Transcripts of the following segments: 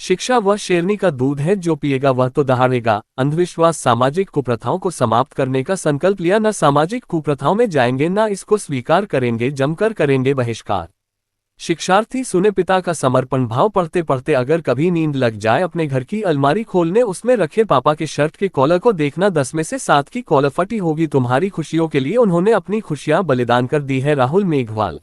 शिक्षा वह शेरनी का दूध है, जो पिएगा वह तो दहाड़ेगा। अंधविश्वास, सामाजिक कुप्रथाओं को समाप्त करने का संकल्प लिया। न सामाजिक कुप्रथाओं में जाएंगे, न इसको स्वीकार करेंगे, जमकर करेंगे बहिष्कार। शिक्षार्थी सुने पिता का समर्पण भाव। पढ़ते पढ़ते अगर कभी नींद लग जाए, अपने घर की अलमारी खोलने, उसमें रखे पापा के शर्ट के कॉलर को देखना, 10 में से 7 की कॉलर फटी होगी। तुम्हारी खुशियों के लिए उन्होंने अपनी खुशियां बलिदान कर दी है। राहुल मेघवाल।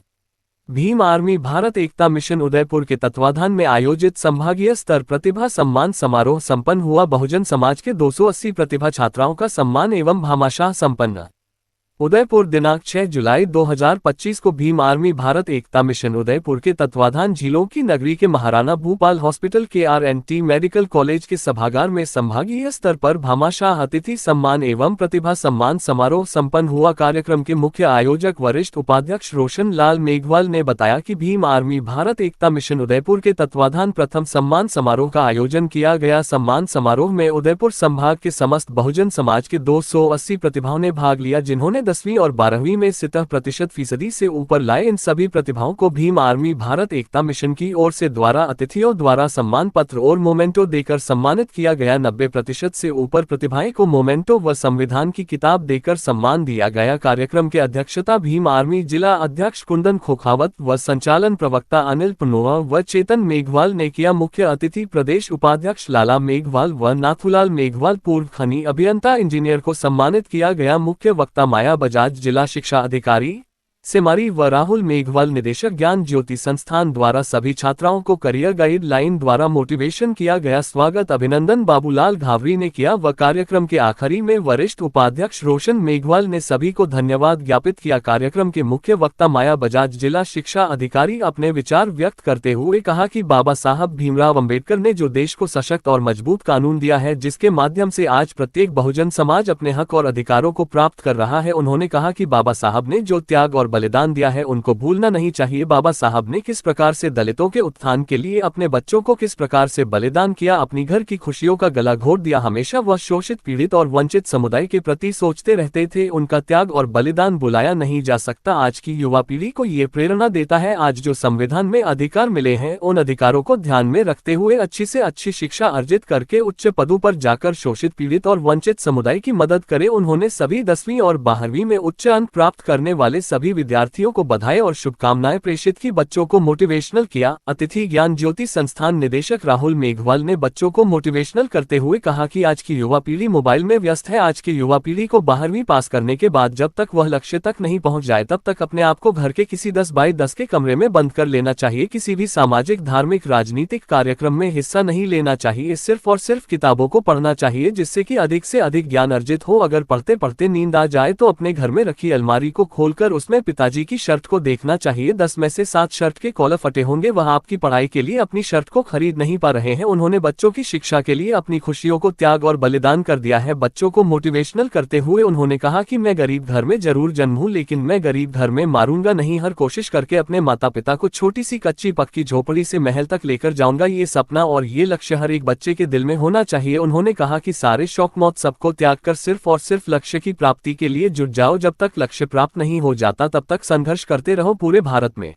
भीम आर्मी भारत एकता मिशन उदयपुर के तत्वाधान में आयोजित संभागीय स्तर प्रतिभा सम्मान समारोह संपन्न हुआ। बहुजन समाज के 280 प्रतिभा छात्राओं का सम्मान एवं भामाशाह संपन्न। उदयपुर दिनांक 6 जुलाई 2025 को भीम आर्मी भारत एकता मिशन उदयपुर के तत्वाधान झीलों की नगरी के महाराणा भूपाल हॉस्पिटल के RNT मेडिकल कॉलेज के सभागार में संभागीय स्तर पर भामाशाह अतिथि सम्मान एवं प्रतिभा सम्मान समारोह संपन्न हुआ। कार्यक्रम के मुख्य आयोजक वरिष्ठ उपाध्यक्ष रोशन लाल मेघवाल ने बताया कि भीम आर्मी भारत एकता मिशन उदयपुर के तत्वाधान प्रथम सम्मान समारोह का आयोजन किया गया। सम्मान समारोह में उदयपुर संभाग के समस्त बहुजन समाज के 280 प्रतिभाओं ने भाग लिया, जिन्होंने 10वीं और 12वीं में 70% से ऊपर लाए। इन सभी प्रतिभाओं को भीम आर्मी भारत एकता मिशन की ओर से द्वारा अतिथियों द्वारा सम्मान पत्र और मोमेंटो देकर सम्मानित किया गया। 90% से ऊपर प्रतिभाएं को मोमेंटो व संविधान की किताब देकर सम्मान दिया गया। कार्यक्रम के अध्यक्षता भीम आर्मी जिला अध्यक्ष कुंदन खोखावत व संचालन प्रवक्ता अनिल पनोआ व चेतन मेघवाल ने किया। मुख्य अतिथि प्रदेश उपाध्यक्ष लाला मेघवाल व नाथुलाल मेघवाल पूर्व खनि अभियंता इंजीनियर को सम्मानित किया गया। मुख्य वक्ता माया बजाज जिला शिक्षा अधिकारी सेमारी व राहुल मेघवाल निदेशक ज्ञान ज्योति संस्थान द्वारा सभी छात्राओं को करियर गाइडलाइन द्वारा मोटिवेशन किया गया। स्वागत अभिनंदन बाबूलाल घावरी ने किया व कार्यक्रम के आखिरी में वरिष्ठ उपाध्यक्ष रोशन मेघवाल ने सभी को धन्यवाद ज्ञापित किया। कार्यक्रम के मुख्य वक्ता माया बजाज जिला शिक्षा अधिकारी अपने विचार व्यक्त करते हुए कहा कि बाबा साहब भीमराव अंबेडकर ने जो देश को सशक्त और मजबूत कानून दिया है, जिसके माध्यम से आज प्रत्येक बहुजन समाज अपने हक और अधिकारों को प्राप्त कर रहा है। उन्होंने कहा कि बाबा साहब ने जो त्याग और बलिदान दिया है, उनको भूलना नहीं चाहिए। बाबा साहब ने किस प्रकार से दलितों के उत्थान के लिए अपने बच्चों को किस प्रकार से बलिदान किया, अपनी घर की खुशियों का गला घोट दिया। हमेशा वह शोषित, पीड़ित और वंचित समुदाय के प्रति सोचते रहते थे। उनका त्याग और बलिदान भुलाया नहीं जा सकता। आज की युवा पीढ़ी को ये प्रेरणा देता है। आज जो संविधान में अधिकार मिले हैं, उन अधिकारों को ध्यान में रखते हुए अच्छी से अच्छी शिक्षा अर्जित करके उच्च पदों पर जाकर शोषित, पीड़ित और वंचित समुदाय की मदद करे। उन्होंने सभी 10वीं और 12वीं में उच्च अंक प्राप्त करने वाले सभी विद्यार्थियों को बधाई और शुभकामनाएं प्रेषित की। बच्चों को मोटिवेशनल किया। अतिथि ज्ञान ज्योति संस्थान निदेशक राहुल मेघवाल ने बच्चों को मोटिवेशनल करते हुए कहा कि आज की युवा पीढ़ी मोबाइल में व्यस्त है। आज की युवा पीढ़ी को 12वीं पास करने के बाद जब तक वह लक्ष्य तक नहीं पहुंच जाए, तब तक अपने आप को घर के किसी 10 बाई 10 के कमरे में बंद कर लेना चाहिए। किसी भी सामाजिक, धार्मिक, राजनीतिक कार्यक्रम में हिस्सा नहीं लेना चाहिए। सिर्फ और सिर्फ किताबों को पढ़ना चाहिए, जिससे कि अधिक से अधिक ज्ञान अर्जित हो। अगर पढ़ते पढ़ते नींद आ जाए तो अपने घर में रखी अलमारी को खोलकर उसमें पिताजी की शर्ट को देखना चाहिए। 10 में से 7 शर्ट के कॉलर फटे होंगे। वह आपकी पढ़ाई के लिए अपनी शर्ट को खरीद नहीं पा रहे हैं। उन्होंने बच्चों की शिक्षा के लिए अपनी खुशियों को त्याग और बलिदान कर दिया है। बच्चों को मोटिवेशनल करते हुए उन्होंने कहा कि मैं गरीब घर में जरूर जन्म हूं, लेकिन मैं गरीब घर में मारूंगा नहीं। हर कोशिश करके अपने माता पिता को छोटी सी कच्ची पक्की झोपड़ी से महल तक लेकर जाऊंगा। ये सपना और ये लक्ष्य हर एक बच्चे के दिल में होना चाहिए। उन्होंने कहा कि सारे शौक मौत सबको त्याग कर सिर्फ और सिर्फ लक्ष्य की प्राप्ति के लिए जुट जाओ। जब तक लक्ष्य प्राप्त नहीं हो जाता, तब तक संघर्ष करते रहो। पूरे भारत में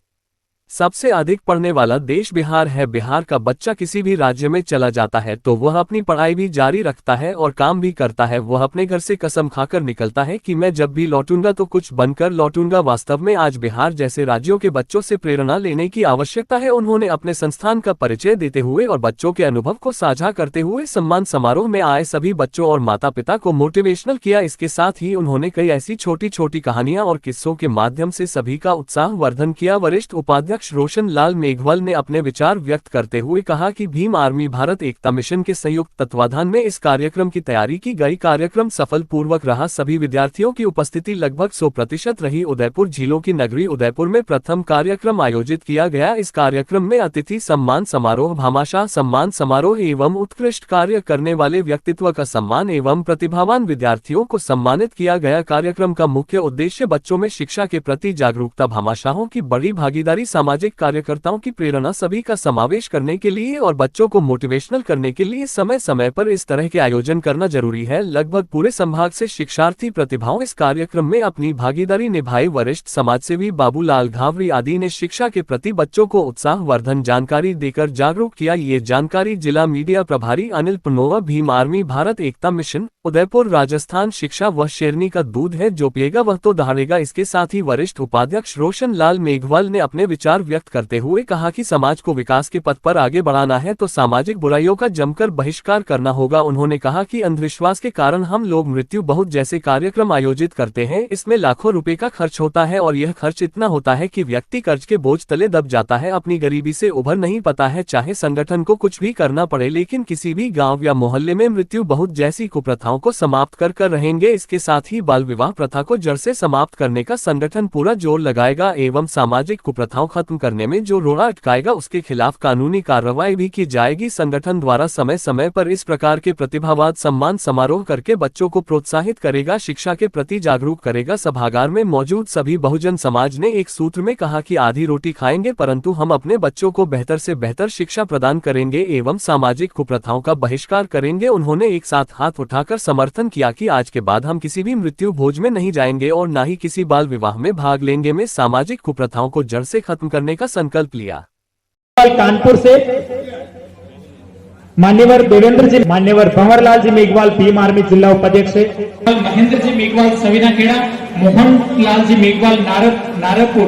सबसे अधिक पढ़ने वाला देश बिहार है। बिहार का बच्चा किसी भी राज्य में चला जाता है तो वह अपनी पढ़ाई भी जारी रखता है और काम भी करता है। वह अपने घर से कसम खाकर निकलता है कि मैं जब भी लौटूंगा तो कुछ बनकर लौटूंगा। वास्तव में आज बिहार जैसे राज्यों के बच्चों से प्रेरणा लेने की आवश्यकता है। उन्होंने अपने संस्थान का परिचय देते हुए और बच्चों के अनुभव को साझा करते हुए सम्मान समारोह में आए सभी बच्चों और माता पिता को मोटिवेशनल किया। इसके साथ ही उन्होंने कई ऐसी छोटी छोटी कहानियां और किस्सों के माध्यम से सभी का उत्साह वर्धन किया। वरिष्ठ उपाध्यक्ष रोशन लाल मेघवाल ने अपने विचार व्यक्त करते हुए कहा कि भीम आर्मी भारत एकता मिशन के संयुक्त तत्वाधान में इस कार्यक्रम की तैयारी की गई। कार्यक्रम सफल पूर्वक रहा। सभी विद्यार्थियों की उपस्थिति लगभग 100% रही। उदयपुर झीलों की नगरी उदयपुर में प्रथम कार्यक्रम आयोजित किया गया। इस कार्यक्रम में अतिथि सम्मान समारोह, भामाशाह सम्मान समारोह एवं उत्कृष्ट कार्य करने वाले व्यक्तित्व का सम्मान एवं प्रतिभावान विद्यार्थियों को सम्मानित किया गया। कार्यक्रम का मुख्य उद्देश्य बच्चों में शिक्षा के प्रति जागरूकता, भामाशाहों की बड़ी भागीदारी, सामाजिक सामाजिक कार्यकर्ताओं की प्रेरणा सभी का समावेश करने के लिए और बच्चों को मोटिवेशनल करने के लिए समय समय पर इस तरह के आयोजन करना जरूरी है। लगभग पूरे संभाग से शिक्षार्थी प्रतिभाओं इस कार्यक्रम में अपनी भागीदारी निभाई। वरिष्ठ समाजसेवी बाबूलाल घावरी आदि ने शिक्षा के प्रति बच्चों को उत्साहवर्धन जानकारी देकर जागरूक किया। ये जानकारी जिला मीडिया प्रभारी अनिल पनोवा, भीम आर्मी, भारत एकता मिशन, उदयपुर, राजस्थान। शिक्षा वह शेरनी का दूध है, जो पिएगा वह तो दहाड़ेगा। इसके साथ ही वरिष्ठ उपाध्यक्ष रोशन लाल मेघवाल ने अपने विचार व्यक्त करते हुए कहा कि समाज को विकास के पथ पर आगे बढ़ाना है तो सामाजिक बुराइयों का जमकर बहिष्कार करना होगा। उन्होंने कहा कि अंधविश्वास के कारण हम लोग मृत्यु बहुत जैसे कार्यक्रम आयोजित करते हैं, इसमें लाखों रुपए का खर्च होता है और यह खर्च इतना होता है कि व्यक्ति कर्ज के बोझ तले दब जाता है, अपनी गरीबी से उभर नहीं पाता है। चाहे संगठन को कुछ भी करना पड़े, लेकिन किसी भी गाँव या मोहल्ले में मृत्यु बहुत जैसी कुप्रथाओं को समाप्त कर रहेंगे। इसके साथ ही बाल विवाह प्रथा को जड़ से समाप्त करने का संगठन पूरा जोर लगाएगा एवं सामाजिक कुप्रथाओं खत्म करने में जो रोड़ा अटकाएगा उसके खिलाफ कानूनी कार्रवाई भी की जाएगी। संगठन द्वारा समय समय पर इस प्रकार के प्रतिभावाद सम्मान समारोह करके बच्चों को प्रोत्साहित करेगा, शिक्षा के प्रति जागरूक करेगा। सभागार में मौजूद सभी बहुजन समाज ने एक सूत्र में कहा कि आधी रोटी खाएंगे परंतु हम अपने बच्चों को बेहतर से बेहतर शिक्षा प्रदान करेंगे एवं सामाजिक कुप्रथाओं का बहिष्कार करेंगे। उन्होंने एक साथ हाथ उठाकर समर्थन किया कि आज के बाद हम किसी भी मृत्यु भोज में नहीं जाएंगे और न ही किसी बाल विवाह में भाग लेंगे। में सामाजिक कुप्रथाओं को जड़ से खत्म करने का संकल्प लिया। कानपुर से मान्यवर देवेंद्र जी, मान्यवर भंवरलाल जी मेघवाल, भीम आर्मी जिला उपाध्यक्ष, महेंद्र जी मेघवाल सविना खेड़ा, मोहन लाल जी मेघवाल नारदपुर।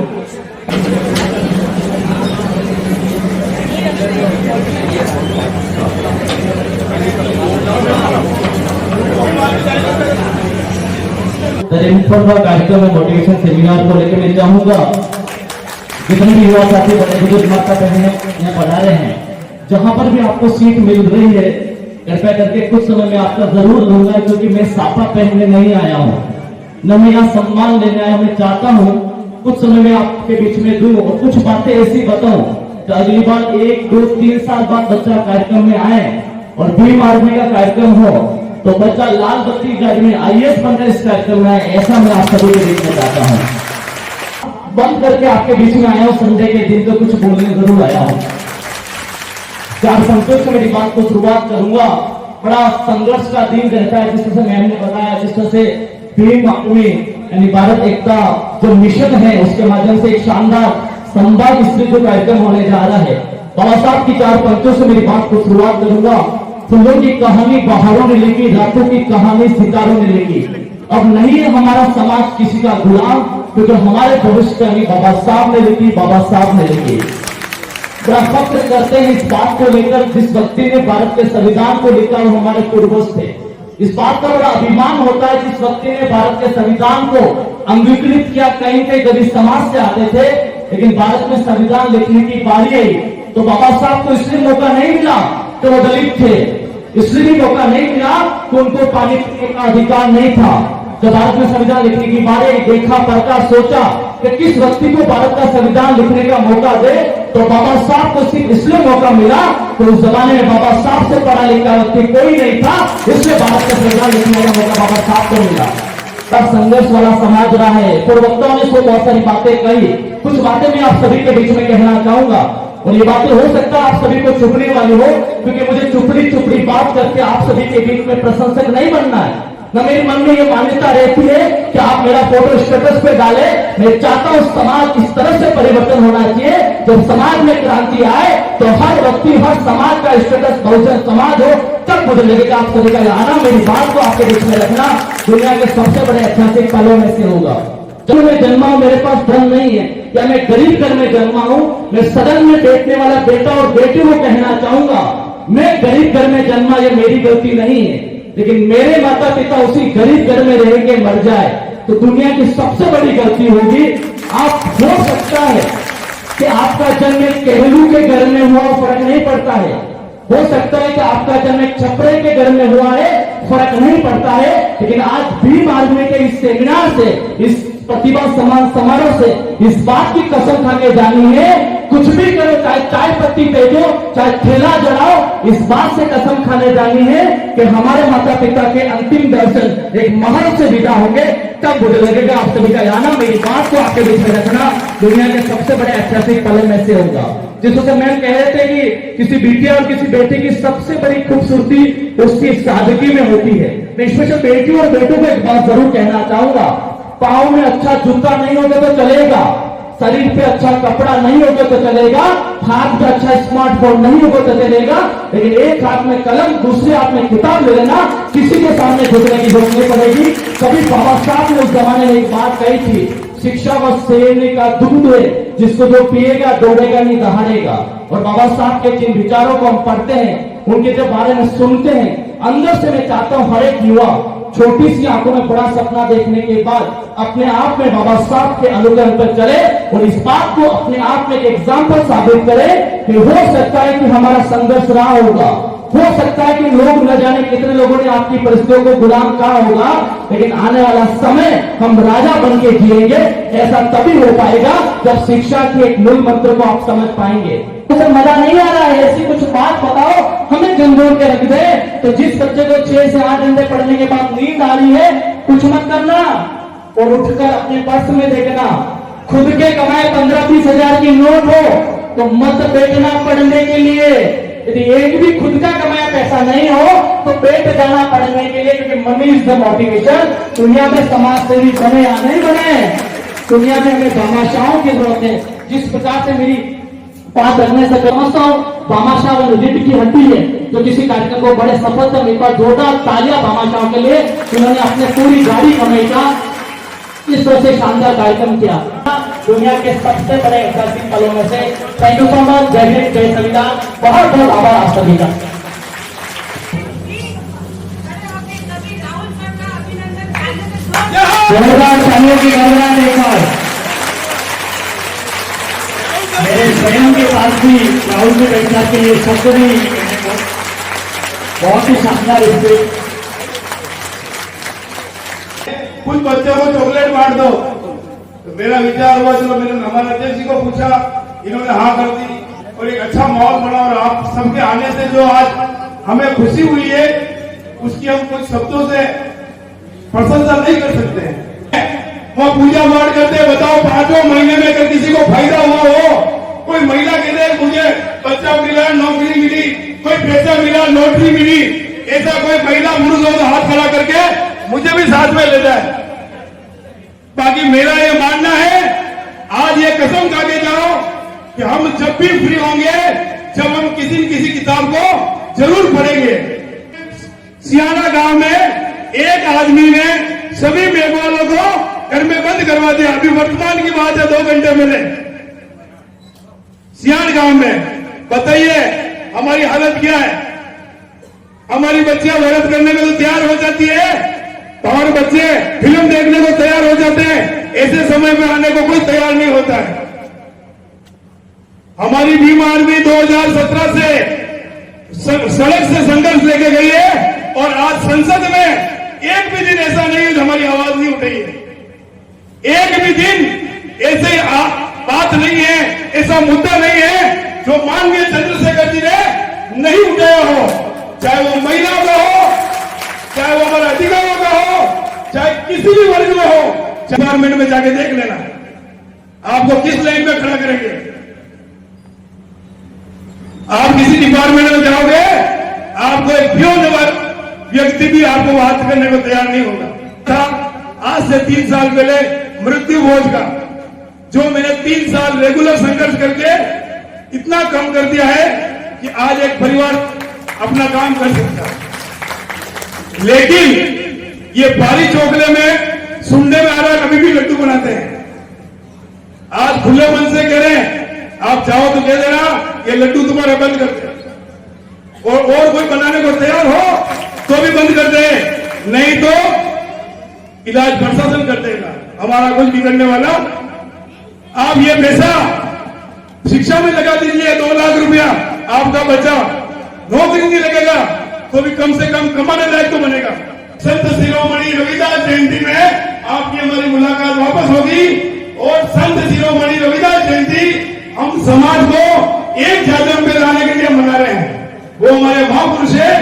कार्यक्रम में मोटिवेशन सेमिनार को लेकर मैं चाहूंगा जितने भी युवा साथी बड़े बुजुर्ग माता बहने यहाँ पढ़ा रहे हैं, जहां पर भी आपको सीट मिल रही है कृपया करके कुछ समय में आपका जरूर लूंगा, क्योंकि मैं साफा पहनने नहीं आया हूँ, न मैं यहाँ सम्मान लेने आया। मैं चाहता हूँ कुछ समय में आपके बीच में दूं और कुछ बातें ऐसी बताऊं तो अगली बार 1, 2, 3 साल बाद बच्चा कार्यक्रम में आए और भीम आर्मी का कार्यक्रम हो तो बच्चा लाल बत्ती गाड़ी में IAS बनकर इस कार्यक्रम में आए, ऐसा मैं आप सभी के बीच में चाहता हूँ। बंद करके आपके बीच में आया हूँ, संडे के दिन तो कुछ बोलने जरूर आया हूँ। चार संतोष से मेरी बात को शुरुआत करूंगा। बड़ा संघर्ष का दिन रहता है, जिस तरह से मैम ने बताया, जिस तरह से भीम आर्मी यानी भारत एकता जो मिशन है उसके माध्यम से एक शानदार संवाद स्त्री जो कार्यक्रम होने जा रहा है। बाबा साहब की 4 पंक्तियों से मेरी बात को शुरुआत करूंगा। फूलों की कहानी बहारों ने लिखी, रातों की कहानी सितारों ने लिखी। अब नहीं है हमारा समाज किसी का गुलाम, क्योंकि हमारे भविष्य कहानी बाबा साहब ने लिखी, बाबा साहब ने लिखी। बड़ा फक्र करते हैं इस बात को लेकर, जिस व्यक्ति ने भारत के संविधान को लिखा वो हमारे पूर्वज थे। इस बात का बड़ा अभिमान होता है जिस व्यक्ति ने भारत के संविधान को अंगीकृत किया। कहीं कहीं गरीब समाज से आते थे, लेकिन भारत में संविधान लिखने की बारी आई तो बाबा साहब को इसलिए मौका नहीं मिला तो वो दलित थे, इसलिए भी मौका नहीं मिला कि उनको पानी पीने का अधिकार नहीं था। जब भारत में संविधान लिखने की बारी देखा, परखा, सोचा कि किस व्यक्ति को भारत का संविधान लिखने का मौका दे, तो बाबा साहब को सिर्फ इसलिए मौका मिला तो उस जमाने में बाबा साहब से पढ़ा लिखा व्यक्ति कोई नहीं था, इसलिए भारत का संविधान लिखने का मौका बाबा साहब को मिला। तब संघर्ष वाला समाज रहा है। पूर्ववक्ताओं ने इसको बहुत सारी बातें कही, कुछ बातें मैं आप सभी के बीच में कहना चाहूंगा और ये बातें हो सकता है आप सभी को चुभने वाली हो, क्योंकि मुझे चुपड़ी बात करके आप सभी के बीच में प्रशंसक नहीं बनना है। न मेरे मन में ये मान्यता रहती है कि आप मेरा फोटो स्टेटस पे डाले। मैं चाहता हूँ समाज इस तरह से परिवर्तन होना चाहिए, जब समाज में क्रांति आए तो हर व्यक्ति, हर समाज का स्टेटस बहुजन समाज हो, तब मुझे लगेगा आप सभी का आना। मेरी बात को आपके बीच में रखना दुनिया के सबसे बड़े ऐतिहासिक पलों में से होगा। जब मैं जन्मा हूं, मेरे पास धन नहीं है या मैं गरीब घर में जन्मा हूं, मैं सदन में बैठने वाला बेटा और बेटी को कहना चाहूंगा, मैं गरीब घर में जन्मा, ये मेरी गलती नहीं है, लेकिन मेरे माता पिता उसी गरीब घर में रह के मर जाए तो दुनिया की सबसे बड़ी गलती होगी। आप हो सकता है कि आपका जन्म एक कहलू के घर में हुआ, फर्क नहीं पड़ता है। हो सकता है कि आपका जन्म एक छपरे के घर में हुआ है, फर्क नहीं पड़ता है। लेकिन आज भीम आर्मी के इस सेमिनार से, इस प्रतिभा सम्मान समारोह से इस बात की कसम खा के जानी है, कुछ भी करो, चाहे चाय पत्ती बेचो, चाहे ठेला जलाओ, इस बात से कसम खाने जानी है कि हमारे माता पिता के अंतिम दर्शन एक महल से विदा होंगे, तब मुझे लगेगा आप सभी का आना, मेरी बात को आपके बीच में रखना दुनिया के सबसे बड़े ऐतिहासिक पल में से होगा। जिस वक्त मैम कह रहे थे कि किसी बिटिया और किसी बेटे की सबसे बड़ी खूबसूरती उसकी सादगी में होती है, मैं स्पेशल बेटी और बेटों को एक बात जरूर कहना चाहूंगा, पाँव में अच्छा जूता नहीं होगा तो चलेगा, शरीर पे अच्छा कपड़ा नहीं होगा तो चलेगा, हाथ में अच्छा स्मार्टफोन नहीं होगा तो चलेगा, लेकिन एक हाथ में कलम दूसरे हाथ में किताब ले लेना, किसी के सामने झुकने की जरूरत नहीं पड़ेगी। कभी बाबा साहब ने उस जमाने में एक बात कही थी, शिक्षा व सेवने का दुग्ध है, जिसको जो पिएगा दौड़ेगा नहीं दहाड़ेगा। और बाबा साहब के जिन विचारों को हम पढ़ते हैं, उनके जब बारे में सुनते हैं, अंदर से मैं चाहता हूं हर एक युवा छोटी सी आंखों में बड़ा सपना देखने के बाद अपने आप में बाबा साहब के अनुकरण पर चले और इस बात को अपने आप में एक एग्जाम्पल साबित करे कि हो सकता है कि हमारा संघर्ष रहा होगा, हो सकता है कि लोग न जाने कितने लोगों ने आपकी परिस्थितियों को गुलाम कहा होगा, लेकिन आने वाला समय हम राजा बन के जिएंगे। ऐसा तभी हो पाएगा जब शिक्षा के एक मूल मंत्र को आप समझ पाएंगे। तो मजा नहीं आ रहा है, ऐसी कुछ बात बताओ, हमें झंझोड़ के रख दे। तो जिस बच्चे को 6 से 8 घंटे पढ़ने के बाद नींद आ रही है, कुछ मत करना और उठकर अपने पर्स में देखना, खुद के कमाए 15-20 हजार की नोट हो तो मत बैठना पढ़ने के लिए। यदि एक भी खुद का कमाया पैसा नहीं हो तो बैठ जाना पढ़ने के लिए, क्योंकि मनी इज द मोटिवेशन। दुनिया में समाज सेवी बने या नहीं बने, दुनिया में हमें भामाशाहों की जरूरत है। जिस प्रकार से मेरी बात रखने से समझता हूँ, भामाशाह वो रीढ़ की हड्डी है जो किसी कार्यक्रम को बड़े सफलता मिल पाए। जोरदार तालियां भामाशाह के लिए, उन्होंने अपने पूरी गाड़ी कमाई का इस तरह से शानदार कार्यक्रम किया। दुनिया के सबसे बड़े ऐतिहासिक पलों में से थैंक यू सो मच। जय हिंद, जय संविधान। बहुत बहुत आभार आप सभी का। जोरदार तालियों की गणना देखा। मेरे स्वयं के पास भी राहुल में बैठना के लिए शब्द नहीं, बहुत ही शानदार इससे कुछ बच्चों को चॉकलेट बांट दो। तो मेरा विचार हुआ, चलो मैंने हमारे अध्यक्ष जी को पूछा, इन्होंने हाँ कर दी और एक अच्छा माहौल बना। और आप सबके आने से जो आज हमें खुशी हुई है, उसकी हम कुछ शब्दों से प्रशंसा नहीं कर सकते हैं। वो पूजा पाठ करते हैं, बताओ 5 महीने में अगर किसी को फायदा हुआ हो, कोई महिला कहते मुझे बच्चा मिला, नौकरी मिली, कोई पैसा मिला, नौकरी मिली, ऐसा कोई महिला पुरुष हो तो हाथ खड़ा करके मुझे भी साथ में ले जाए। बाकी मेरा ये मानना है, आज ये कसम खा के जाओ कि हम जब भी फ्री होंगे, जब हम किसी न किसी किताब को जरूर पढ़ेंगे। सियाना गांव में एक आदमी ने सभी मेघवालों को घर में बंद करवा दिया। अभी वर्तमान की बात है, 2 घंटे पहले सियान गांव में। बताइए हमारी हालत क्या है। हमारी बच्चियां मेहनत करने में तो तैयार हो जाती है, तो हमारे बच्चे फिल्म देखने को तैयार हो जाते हैं, ऐसे समय में आने को कोई तैयार नहीं होता है। हमारी भीम आर्मी 2017 से सड़क से संघर्ष लेके गई है और आज संसद में एक भी दिन ऐसा नहीं है जो हमारी आवाज नहीं उठी है। एक भी दिन ऐसे बात नहीं है, ऐसा मुद्दा नहीं है जो माननीय चंद्रशेखर जी ने नहीं उठाया हो, चाहे वो महिलाओं का हो, चाहे वो हमारे अधिकारियों का हो, चाहे किसी भी वर्ग में हो। डिपार्टमेंट में जाके देख लेना, आपको किस लाइन में खड़ा करेंगे। आप किसी डिपार्टमेंट में जाओगे, आपको एक बेरोजगार व्यक्ति भी आपको बात करने को तैयार नहीं होगा। आज से 3 साल पहले मृत्यु भोज का जो मैंने 3 साल रेगुलर संघर्ष करके इतना कम कर दिया है कि आज एक परिवार अपना काम कर सकता है। लेकिन ये बारी चौकले में सुनने में आ रहा है, कभी भी लड्डू बनाते हैं। आज खुले मन से कह रहे हैं, आप चाहो तो कह देना ये लड्डू तुम्हारे बंद कर दे, और कोई बनाने को तैयार हो तो भी बंद कर दे, नहीं तो इलाज प्रशासन कर देगा, हमारा कुछ बिगड़ने वाला। आप ये पैसा शिक्षा में लगा दीजिए, 2 लाख रुपया आपका बच्चा नौकरी नहीं लगेगा तो भी कम से कम कमाने लायक तो बनेगा। संत शिरोमणि रविदास जयंती में आपकी हमारी मुलाकात वापस होगी और संत शिरोमणि रविदास जयंती हम समाज को एक जादम पे लाने के लिए मना रहे हैं। वो हमारे महापुरुष है,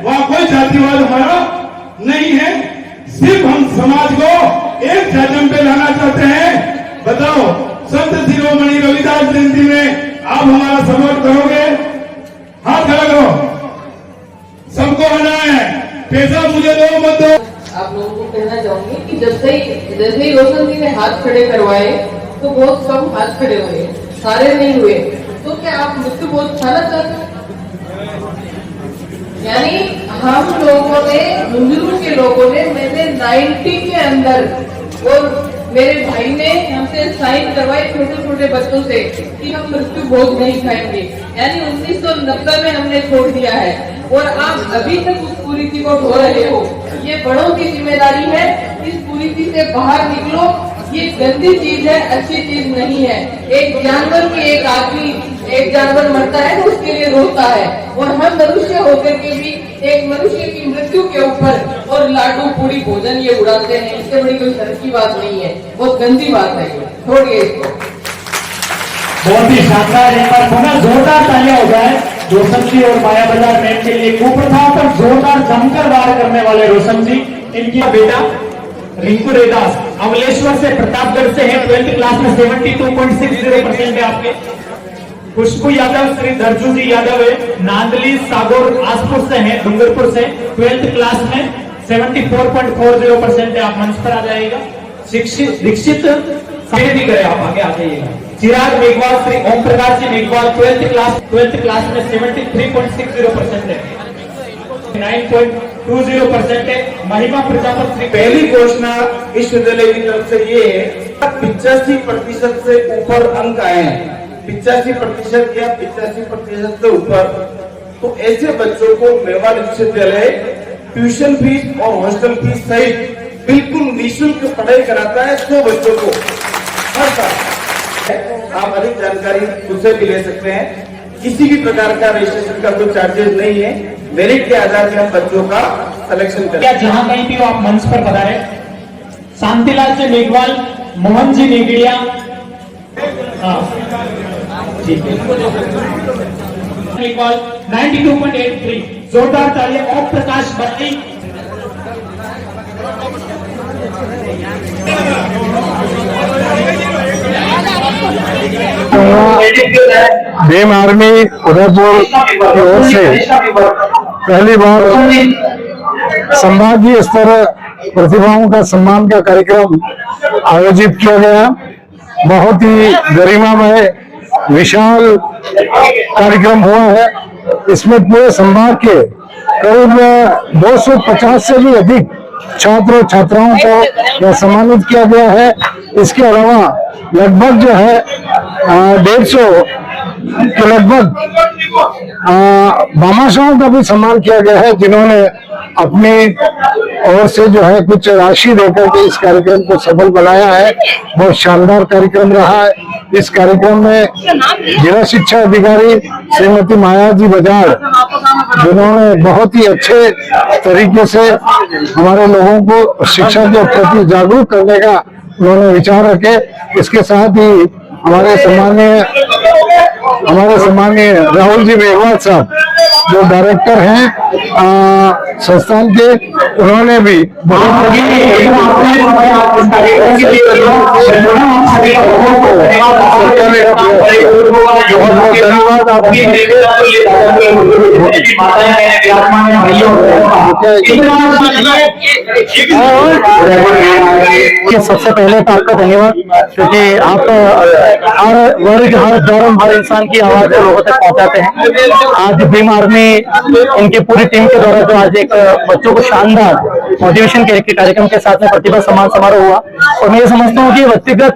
वहां कोई जातिवाद हमारा नहीं है। सिर्फ हम समाज को एक जाजम पे लाना चाहते हैं। बताओ, संत शिरोमणि रविदास जयंती में आप हमारा सपोर्ट करोगे? हाथ खड़ा करो, सबको आना है। पैसा मुझे दो मत दो। आप लोगों को कहना चाहूंगी कि जैसे ही रोशन जी ने हाथ खड़े करवाए तो बहुत कम हाथ खड़े हुए, सारे नहीं हुए। तो क्या आप मृत्यु बोझ उठाना चाहते हैं? यानी हम लोगों ने, बुजुर्गों के लोगों ने, मैंने 90 के अंदर और मेरे भाई ने हमसे साइन करवाए छोटे छोटे बच्चों से कि हम मृत्यु भोज नहीं खाएंगे। यानी 1990 में हमने छोड़ दिया है और आप अभी तक उस कुरीति को ढो रहे हो। ये बड़ों की जिम्मेदारी है, इस कुरीति से बाहर निकलो। ये गंदी चीज है, अच्छी चीज नहीं है। एक जानवर की, एक आदमी, एक जानवर मरता है तो उसके लिए रोता है, और हम मनुष्य होकर के भी एक मनुष्य की मृत्यु के ऊपर और लाडू पूरी भोजन ये उड़ाते हैं। इससे बड़ी कोई शर्म की बात नहीं है, बहुत गंदी बात है ये, छोड़िए इसको। बहुत ही शानदार, एक बार पुनः जोरदार तालियां हो जाए रोशन जी और माया बाजार मैम के लिए। कुप्रथाओं पर जोरदार जमकर वार करने वाले रोशन जी, इनकी बेटा रिंकू रेदास अमलेश्वर से, प्रतापगढ़ से है, 12th क्लास में 72.60% है आपके। खुशबू यादव श्री धरजू जी यादव है, नांदली सागौर आसपुर से है, डूंगरपुर से, 12th क्लास में 74.40% है। आप मंच पर आ जाइएगा। दीक्षित भी करे, आप आगे आ जाइएगा। चिराग मेघवाल श्री ओम प्रकाश जी मेघवाल, 12th क्लास में 73.60% है, 9.20% है। महिमा प्रजापति श्री, पहली घोषणा विश्वविद्यालय की तरफ से ये है, 85% से ऊपर अंक आए हैं, 85% या 85% से ऊपर, तो ऐसे बच्चों को मेवाड़ विश्वविद्यालय ट्यूशन फीस और हॉस्टल फीस सहित बिल्कुल निःशुल्क पढ़ाई कराता है 100 बच्चों को हर साल। आप अधिक जानकारी उससे भी ले सकते हैं। किसी भी प्रकार का रजिस्ट्रेशन का कोई चार्जेस नहीं है। मेरिट के आधार पर हम बच्चों का सिलेक्शन करते हैं। जहां कहीं भी हो आप मंच पर पधारे। शांतिलाल जी मेघवाल, मोहन जी नेगिड़िया, ठीक है, मेघवाल 92.83, जोरदार तालियां। ओम प्रकाश बत्ती, भीम आर्मी उदयपुर की ओर से पहली बार संभागीय स्तर प्रतिभाओं का सम्मान का कार्यक्रम आयोजित किया गया। बहुत ही गरिमामय विशाल कार्यक्रम हुआ है। इसमें पूरे संभाग के करीब 250 से भी अधिक छात्रों छात्राओं को यह सम्मानित किया गया है। इसके अलावा लगभग जो है 150 के लगभग भामाशाहों का भी सम्मान किया गया है, जिन्होंने अपनी ओर से जो है कुछ राशि देकर के इस कार्यक्रम को सफल बनाया है। बहुत शानदार कार्यक्रम रहा है। इस कार्यक्रम में जिला शिक्षा अधिकारी श्रीमती माया जी बजाड़, जिन्होंने बहुत ही अच्छे तरीके से हमारे लोगों को शिक्षा के प्रति जागरूक करने का उन्होंने विचार रखे। इसके साथ ही हमारे सम्मानीय राहुल जी मेघवाल साहब, जो डायरेक्टर हैं संस्थान के, उन्होंने भी बहुत सबसे पहले तो आपका धन्यवाद, क्योंकि आप हर वर्ग, हर धर्म, हर इंसान की आवाज को लोगों तक पहुंचाते हैं। आज भीम आर्मी उनकी पूरी टीम के द्वारा जो आज एक बच्चों को शानदार मोटिवेशन के कार्यक्रम के साथ में प्रतिभा सम्मान समारोह हुआ, और मैं ये समझता हूँ कि व्यक्तिगत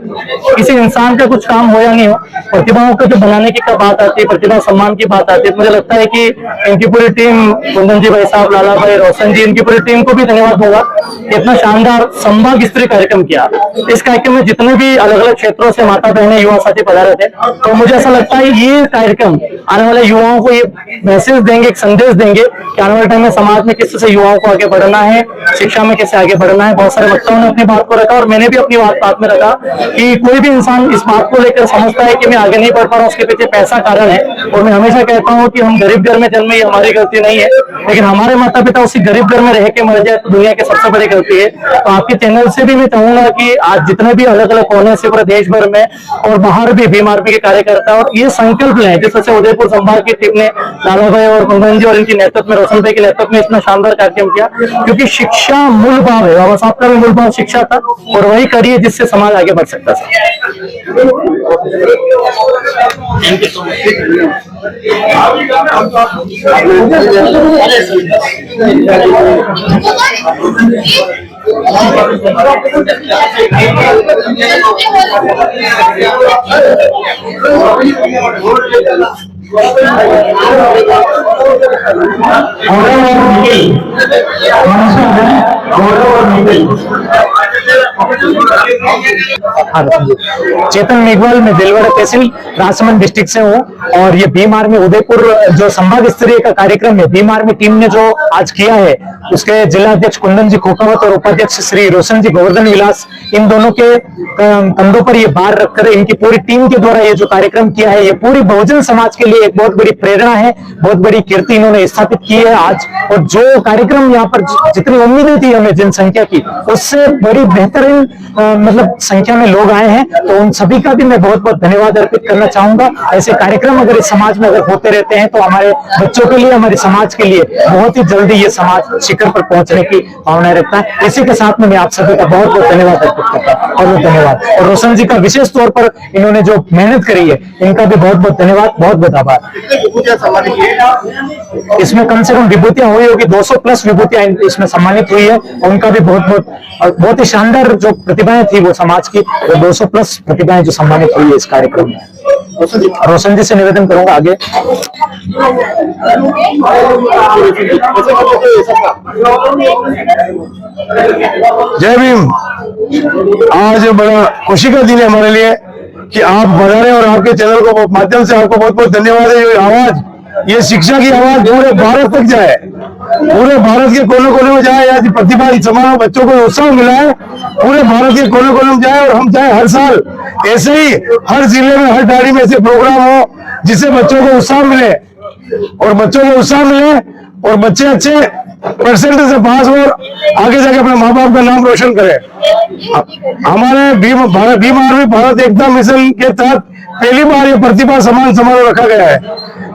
किसी इंसान का कुछ काम हो या नहीं हो, प्रतिभाओं को जो बनाने की बात आती है, प्रतिभा सम्मान की बात आती है, मुझे लगता है कि इनकी पूरी टीम, कुंदन जी भाई साहब, लाला भाई, रोशन जी, इनकी पूरी टीम को भी धन्यवाद होगा कि इतना शानदार संभाग स्तरीय कार्यक्रम किया। इस कार्यक्रम में जितने भी अलग अलग क्षेत्रों से माता बहनें, युवा साथी पधारे थे, तो मुझे ऐसा लगता है ये कार्यक्रम आने वाले युवाओं को ये मैसेज देंगे, एक संदेश देंगे कि आने वाले टाइम में समाज में किस तरह से युवाओं को आगे बढ़ना है, शिक्षा में कैसे आगे बढ़ना है। बहुत सारे वक्ताओं ने अपनी बात को रखा और मैंने भी अपनी बात में रखा कि कोई भी इंसान इस बात को लेकर समझता है कि मैं आगे नहीं बढ़ पा रहा हूँ, उसके पीछे पैसा कारण है। और मैं हमेशा कहता हूँ कि हम गरीब घर में जन्मे, ये हमारी गलती नहीं है, लेकिन हमारे माता पिता उसी गरीब घर में रह के मर जाए तो दुनिया की सबसे बड़ी गलती है। तो आपके चैनल से भी मैं चाहूंगा कि आज जितने भी अलग अलग कोने से पूरे देश भर में और बाहर भी भीम आर्मी के कार्यकर्ता और ये संकल्प लें, जिस तरह से उदयपुर संभाग की टीम ने लाला भाई और कुंदन जी और इनकी नेतृत्व में, रोशन भाई के नेतृत्व में इतना शानदार कार्यक्रम किया, क्योंकि शिक्षा मूल भाव है। बाबा साहब का भी मूल भाव शिक्षा था और वही करिए जिससे समाज आगे बढ़ सकता है। चेतन मेघवाल, मैं दिलवाड़ा तहसील राजसमंद डिस्ट्रिक्ट से हूँ और ये भीम आर्मी उदयपुर जो संभाग स्तरीय का कार्यक्रम है, भीम आर्मी टीम ने जो आज किया है, उसके जिला अध्यक्ष कुंदन जी खोकावत और उपाध्यक्ष श्री रोशन जी गोवर्धन विलास, इन दोनों के कंधों पर ये भार रखकर इनकी पूरी टीम के द्वारा ये जो कार्यक्रम किया है, ये पूरी बहुजन समाज के लिए एक बहुत बड़ी प्रेरणा है, बहुत बड़ी कीर्ति इन्होंने स्थापित की है आज। और जो कार्यक्रम यहाँ पर जितनी उम्मीदें थी हमें जनसंख्या की, उससे बड़ी बेहतरीन मतलब संख्या में लोग आए हैं, तो उन सभी का भी मैं बहुत बहुत धन्यवाद अर्पित करना चाहूंगा। ऐसे कार्यक्रम अगर इस समाज में अगर होते रहते हैं तो हमारे बच्चों के लिए, हमारे समाज के लिए बहुत ही जल्दी ये समाज शिखर पर पहुंचने की भावना रखता है। इसी के साथ में मैं आप सभी का बहुत बहुत धन्यवाद अर्पित करता हूँ। और धन्यवाद, और रोशन जी का विशेष तौर पर इन्होंने जो मेहनत करी है, इनका भी बहुत बहुत धन्यवाद, बहुत बहुत आभार। इसमें कम से कम विभूतियां हुई होगी, 200 प्लस विभूतियां इसमें सम्मानित हुई है। उनका भी बहुत ही शानदार जो प्रतिभाएं थी वो समाज की, वो 200 प्लस प्रतिभाएं जो सम्मानित हुई है इस कार्यक्रम में। रोशन जी से निवेदन करूंगा आगे। जय भीम। आज बड़ा खुशी का दिन है हमारे लिए कि आप बजा रहे हैं और आपके चैनल को माध्यम से आपको बहुत बहुत धन्यवाद है। ये आवाज, ये शिक्षा की आवाज पूरे भारत तक जाए, पूरे भारत के कोने कोने में जाए। आज प्रतिभा समारोह बच्चों को उत्साह मिला है, पूरे भारत के कोने कोने में जाए। और हम चाहे हर साल ऐसे ही हर जिले में, हर डायरी में ऐसे प्रोग्राम हो जिससे बच्चों को उत्साह मिले और और बच्चे अच्छे परसेंटेज से पास हो, आगे जाके अपने माँ बाप का नाम रोशन करें। हमारे भीम आर्मी भारत एकता मिशन के तहत पहली बार ये प्रतिभा सम्मान समारोह रखा गया है,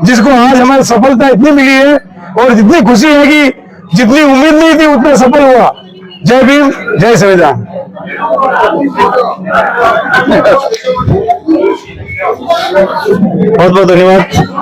जिसको आज हमारी सफलता इतनी मिली है और जितनी खुशी है कि जितनी उम्मीद नहीं थी उतना सफल हुआ। जय भीम, जय संविधान। बहुत बहुत धन्यवाद।